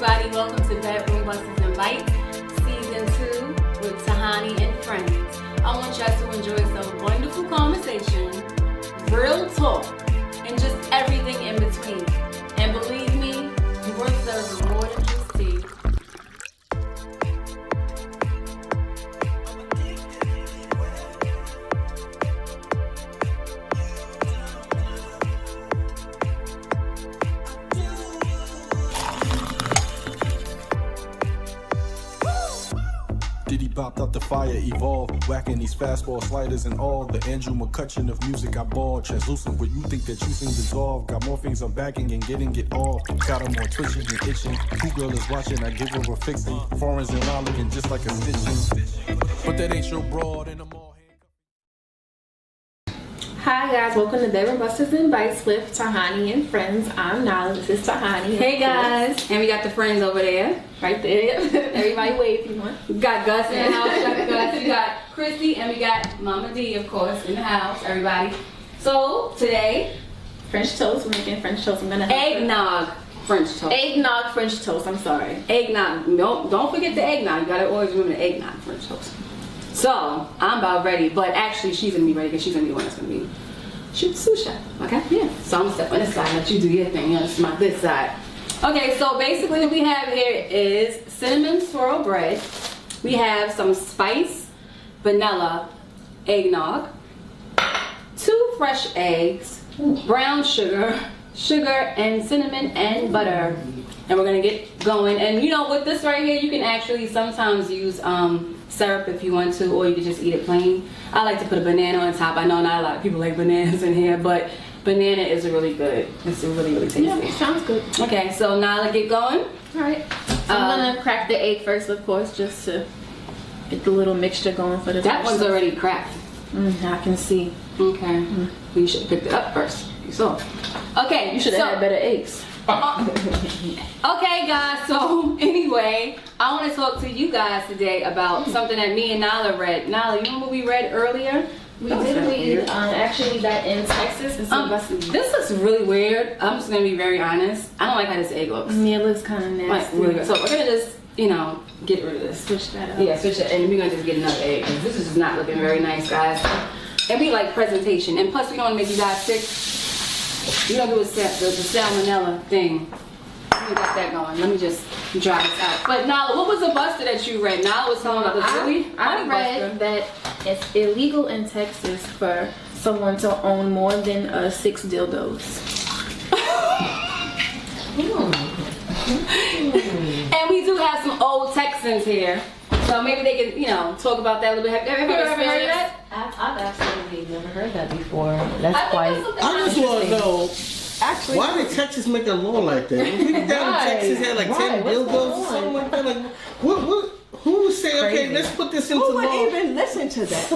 everybody, welcome to Bedroom Busters and Bites, Season 2 with Tahani and Friends. I want y'all to enjoy some wonderful conversation, real talk, and just everything in between. And believe me, you will serve more than just tea. Diddy bopped out the fire, evolved, whacking these fastball sliders and all. The Andrew McCutcheon of music I ball, translucent where you think that you seem dissolved. Got more things I'm backing and getting it off. Got them more twitching and itching. Two girl is watching, I give her a fixing. Foreigns and line looking just like a stitching. But that ain't your broad in the mall. Hi guys, welcome to Bedroom Busters and Bites with Tahani and Friends. I'm Nala, this is Tahani. Hey guys, and we got the friends over there. Right there. Everybody wave if you want. We got Gus in the house, Chef Gus. We got Christy, and we got Mama D, of course, in the house, everybody. So, today, French toast, we're making French toast. I'm gonna help eggnog French toast. Eggnog French toast, I'm sorry. Eggnog, don't forget the eggnog. You gotta always remember the eggnog French toast. So, I'm about ready, but actually she's gonna be ready because she's gonna be the one that's gonna be shoot sous chef, okay? Yeah. So I'm gonna step on this side and let you do your thing. This is this side. Okay, so basically what we have here is cinnamon swirl bread. We have some spice, vanilla, eggnog, 2 fresh eggs, brown sugar, and cinnamon and butter. And we're gonna get going. And you know, with this right here, you can actually sometimes use syrup if you want to, or you can just eat it plain. I like to put a banana on top. I know not a lot of people like bananas in here, but banana is really good. It's really tasty. Yeah, sounds good. Okay, so now let's get going. Alright. So I'm gonna crack the egg first, of course, just to get the little mixture going for the That one's already cracked. I can see. Okay. You should have picked it up first. You saw. Okay, You should have had better eggs. Okay guys, so anyway, I want to talk to you guys today about something that me and Nala read. Nala, you remember what we read earlier? We did read, actually that in Texas. This looks really weird. I'm just going to be very honest. I don't like how this egg looks. Yeah, it looks kind of nasty. Like, really good. So we're going to just, you know, get rid of this. Switch that up. Yeah, switch it. And we're going to just get another egg. This is just not looking very nice, guys. And we like presentation. And plus, we don't want to make you guys sick. We don't do the salmonella thing. We got that going. Let me just dry this out. But Nala, what was the buster that you read? Nala was telling about this really I read that it's illegal in Texas for someone to own more than 6 dildos. And we do have some old Texans here. So maybe they can, you know, talk about that a little bit. Have you ever heard that? I've absolutely never heard that before. That's I quite. I just want to know, actually, why did Texas make a law like that? People down in Texas had like 10 dildos or something like that. Like, who would say, okay, let's put this into Who would law? even listen to that?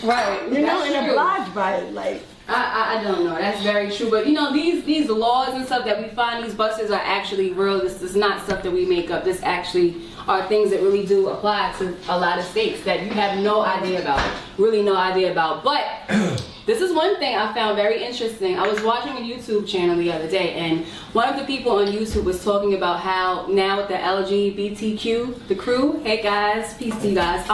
Right. You know, That's and true. obliged by it. Like, I don't know. That's very true. But you know, these laws and stuff that we find, these busters are actually real. This is not stuff that we make up. This actually are things that really do apply to a lot of states that you have no idea about. Really no idea about. But this is one thing I found very interesting. I was watching a YouTube channel the other day, and one of the people on YouTube was talking about how now with the LGBTQ, the crew, hey guys, peace to you guys,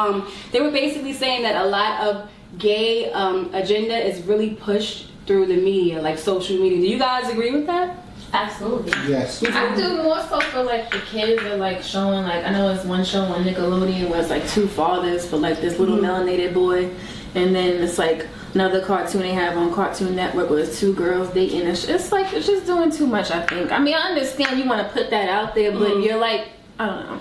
they were basically saying that a lot of gay agenda is really pushed through the media, like social media. Do you guys agree with that? Absolutely. Yes. I do more so for like the kids are like showing, like I know it's one show on Nickelodeon where it's like 2 fathers for like this little melanated boy, and then it's like another cartoon they have on Cartoon Network where it's 2 girls dating. It's like it's just doing too much, I think. I mean, I understand you want to put that out there, but you're like, I don't know.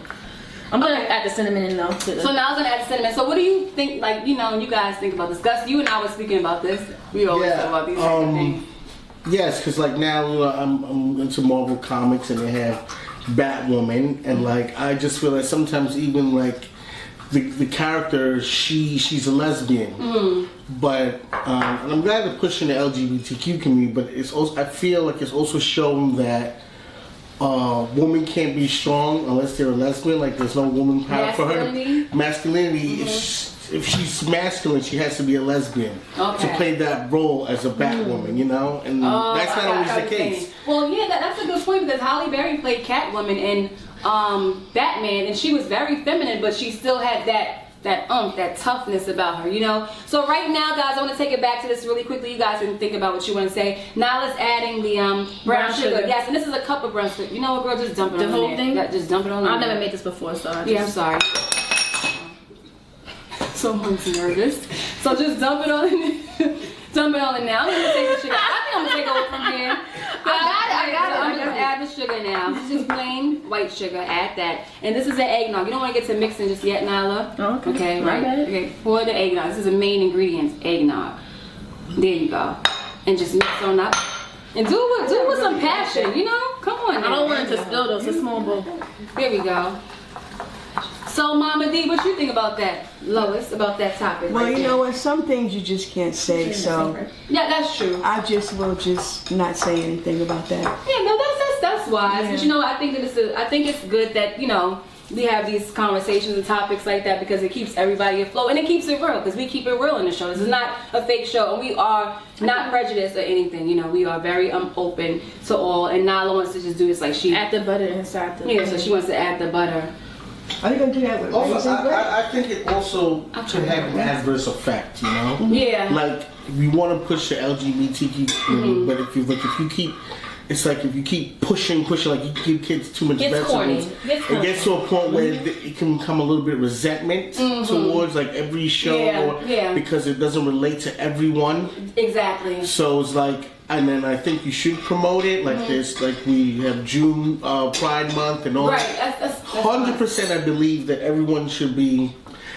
I'm gonna add the cinnamon in though. So now I was gonna add the cinnamon. So what do you think, like, you know, when you guys think about this? Gus, you and I were speaking about this. We always talk about these types of things. Yes, because like now I'm into Marvel comics and they have Batwoman, and like I just feel like sometimes even like the character she's a lesbian, but and I'm glad they're pushing the LGBTQ community, but it's also I feel like it's also shown that woman can't be strong unless they're a lesbian. Like there's no woman power for her. Masculinity is if she's masculine, she has to be a lesbian to play that role as a Batwoman, you know? And that's not always the case. Well, yeah, that's a good point because Halle Berry played Catwoman in Batman, and she was very feminine, but she still had that toughness about her, you know? So right now, guys, I want to take it back to this really quickly. You guys can think about what you want to say. Now let's adding the brown sugar. Yes, and this is a cup of brown sugar. You know what, girl? Just dump it on the whole there. thing? Yeah, just dump it on there. I've never made this before, so I'm sorry. Someone's nervous. So just dump it on in. Dump it on in now. I'm going to take the sugar. I think I'm going to take over from here. I got it. I'm going to add the sugar now. This is plain white sugar. Add that. And this is the eggnog. You don't want to get to mixing just yet, Nyla. Oh, okay. Okay, right. Okay, pour the eggnog. This is the main ingredient, eggnog. There you go. And just mix on up. And do it with some passion, you know? Come on now. I don't want it to spill though. It's a small bowl. There we go. So, Mama D, what you think about that, Lois, about that topic? Well, right you there? know what? Some things you just can't say, so Yeah, that's true. I will just not say anything about that. Yeah, no, that's wise. Yeah. But you know, I think it's good that, you know, we have these conversations and topics like that because it keeps everybody afloat and it keeps it real because we keep it real in the show. This is not a fake show, and we are not prejudiced or anything. You know, we are very open to all. And Nala wants to just do this like she Add the butter inside the. so she wants to add the butter. Are you gonna do that with Also, raisin bread? I think it also could have an adverse effect, you know? Yeah. Like, we want to push the LGBTQ, but if you keep, it's like if you keep pushing, like you give kids too much Gets corny. vegetables, Gets it gets to a point where it can become a little bit resentment towards like every show, because it doesn't relate to everyone. Exactly. So it's like, and then I think you should promote it like this, like we have June Pride Month and all. Right. That's 100%. I believe that everyone should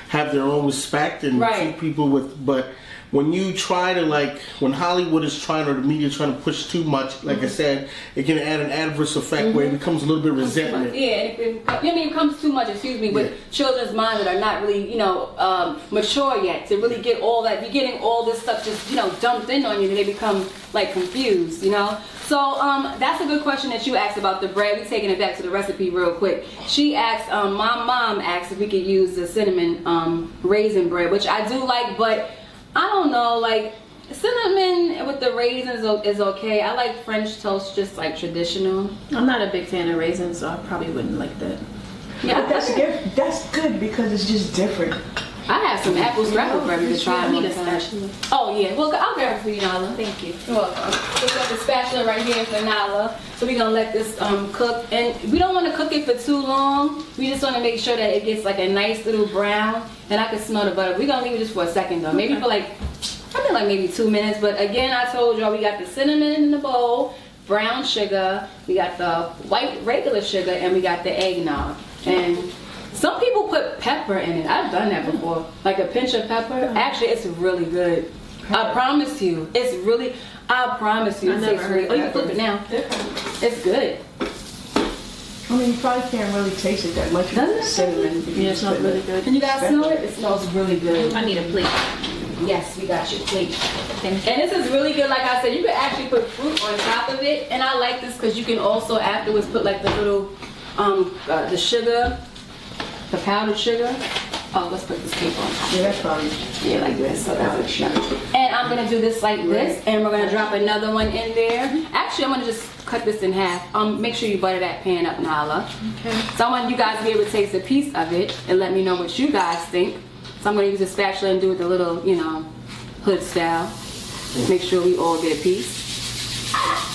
have their own respect and treat people with. But when you try to when Hollywood is trying or the media is trying to push too much, like I said, it can add an adverse effect where it becomes a little bit resentment. Yeah, it comes too much. With children's minds that are not really, mature yet to really get all that. You're getting all this stuff just, dumped in on you, and they become like confused, So that's a good question that you asked about the bread. We're taking it back to the recipe real quick. She asked, my mom asked if we could use the cinnamon raisin bread, which I do like, but I don't know, cinnamon with the raisins is okay. I like French toast just like traditional. I'm not a big fan of raisins, so I probably wouldn't like that. Yeah, But that's good because it's just different. I have some apple scrambled bread to try. I need a spatula. Oh yeah, well I'll grab it for you, Nala. Thank you. You're welcome. So we got the spatula right here for Nala. So we're gonna let this cook, and we don't want to cook it for too long. We just want to make sure that it gets like a nice little brown, and I can smell the butter. We're gonna leave it just for a second though, maybe for maybe 2 minutes. But again, I told y'all we got the cinnamon in the bowl, brown sugar, we got the white regular sugar, and we got the eggnog. And some people put pepper in it. I've done that before. Like a pinch of pepper. Actually, it's really good. I promise you. I promise you. I never heard Oh, you can flip it now. It's good. I mean, you probably can't really taste it that much. Doesn't it? Cinnamon. Yeah, it smells really good. Can you guys smell it? It smells really good. I need a plate. Yes, we got your plate. Thank you. And this is really good. Like I said, you could actually put fruit on top of it. And I like this because you can also afterwards put like the little, the sugar, the powdered sugar. Oh, let's put this cake on. Yeah, that's probably. Yeah, like this. So that's what sugar. And I'm gonna do this like this, and we're gonna drop another one in there. Actually, I'm gonna just cut this in half. Make sure you butter that pan up, Nala. Okay. So I want you guys to be able to taste a piece of it and let me know what you guys think. So I'm gonna use a spatula and do it the little, hood style. Make sure we all get a piece.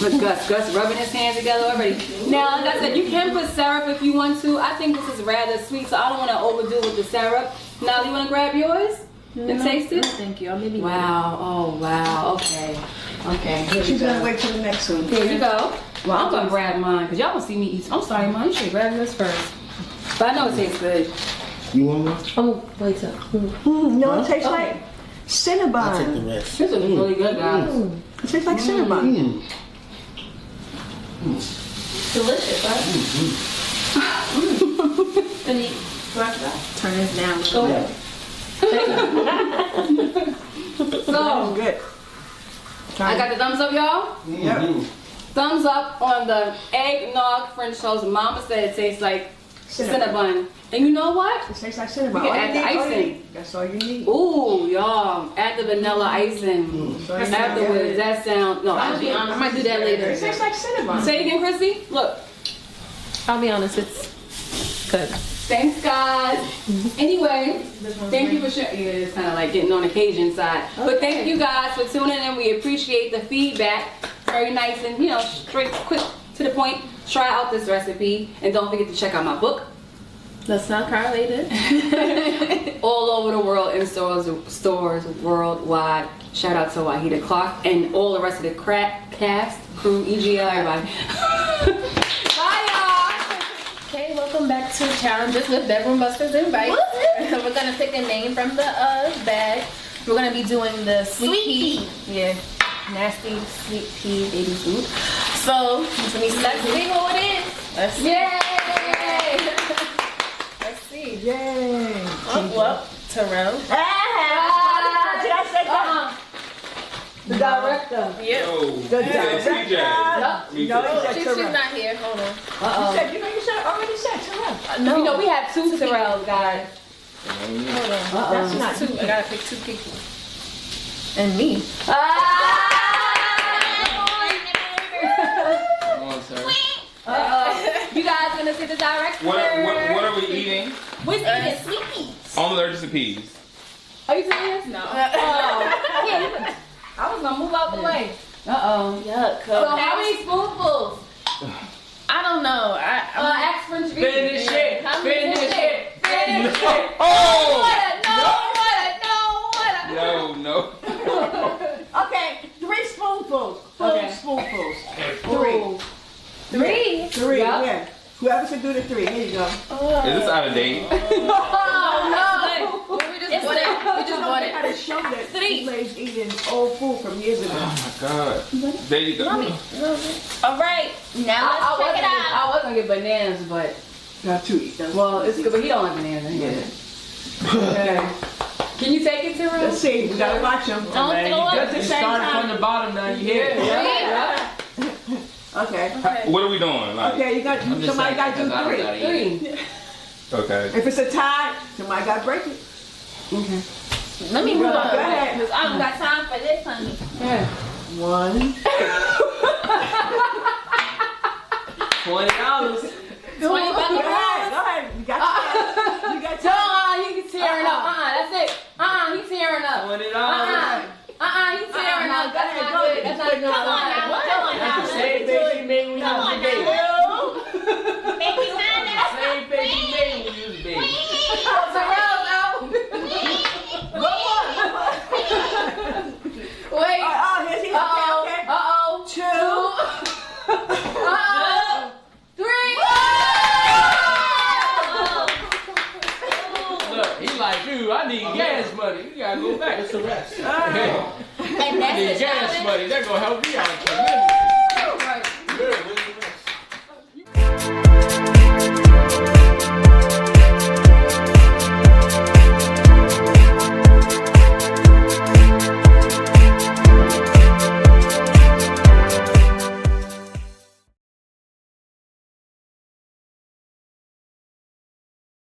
Look, Gus rubbing his hands together already. Now, like I said, you can put syrup if you want to. I think this is rather sweet, so I don't want to overdo it with the syrup. Now, you want to grab yours and taste it? No, thank you. I'll maybe. Wow. Oh, wow. Okay. Here we She's go. gonna wait till the next one. Here you go. Well, I'm gonna grab mine because y'all don't see me eat. I'm sorry, Mom. You should grab yours first. But I know it tastes good. You want one? Oh, wait up. No, it tastes like I'll take the Cinnabon. rest. This is really good, guys. It tastes like Cinnabon. Delicious, right? Any turn this down. Go ahead. So, Good. I got the thumbs up, y'all. Yep. Thumbs up on the eggnog French toast. Mama said it tastes like Cinnabon. And you know what? It tastes like Cinnabon. You can add the icing. That's all you need. Ooh, y'all. Add the vanilla icing. Afterwards, that sound. No, I'll be honest. I might do that later. It tastes like Cinnabon. Say it again, Chrissy. Look. I'll be honest. It's Thanks, guys. Anyway, thank you for sharing. Yeah, it's kind of like getting on the Cajun side. But thank you guys for tuning in. We appreciate the feedback. Very nice and, straight, quick, to the point. Try out this recipe. And don't forget to check out my book. Let's not correlate it. All over the world in stores worldwide. Shout out to Wahida Clark and all the rest of the cast, crew, EGL, everybody. Bye, y'all. Okay, welcome back to Challenges with Bedroom Busters and Bites. We're gonna pick a name from the bag. We're gonna be doing the sweet pea. Yeah, nasty sweet pea baby food. So let's see who it is. Let's see. Yay! Let's see. Yay. Well, Terrell. Did I say that? The director. Yeah. The director. No, She's not here. Hold on. you already said Terrell. No. We have two Terrells, guys. Hold on. That's not Two. I gotta pick two people. And me. You guys gonna see the director? What are we eating? We're eating sweet peas. I'm allergic to peas. Are you serious? No. Yeah, I was gonna move out the way. Yuck. So how many spoonfuls? I don't know. Ask French Finish Finish it. Finish it. Oh! No. Okay, 3 spoonfuls. Okay. Spoonfuls. Three. 3, Yeah. yeah. Whoever can do the 3, here you go. Is this out of date? Oh We just bought it. I had a show that 3. ladies eating old food from years ago. Oh my god. There you go. All right. Now let's check it out. I was gonna get bananas, but Not 2 eat those. well, it's good. But he don't like bananas. Okay. Can you take it to him? Let's see, we gotta watch them. Don't Man, throw you up got at the to same start from time. the bottom now. You hear it? Yeah. Okay. What are we doing? Like, Okay, you got I'm just somebody saying, got to do 'cause I don't gotta 3. eat. Three. okay. If it's a tie, somebody got to break it. Okay. Let me move Go on. ahead. Because I don't got time for this, honey. Yeah. 1. $20. 20 Go bucks. ahead. You got your You got your He's tearing up. That's it. He's tearing up. $20. He's tearing up. That's not good. That's not good. Come on now. That's the same face you made when you was a baby. Make me sign that. Same face you made when you was a baby. Terrell's out. Wait. here's okay. 2. 3. Look, he like, dude, I need gas money. You gotta go back. What's the rest? And I that's need the gas challenge. money. They're gonna help me out tremendously.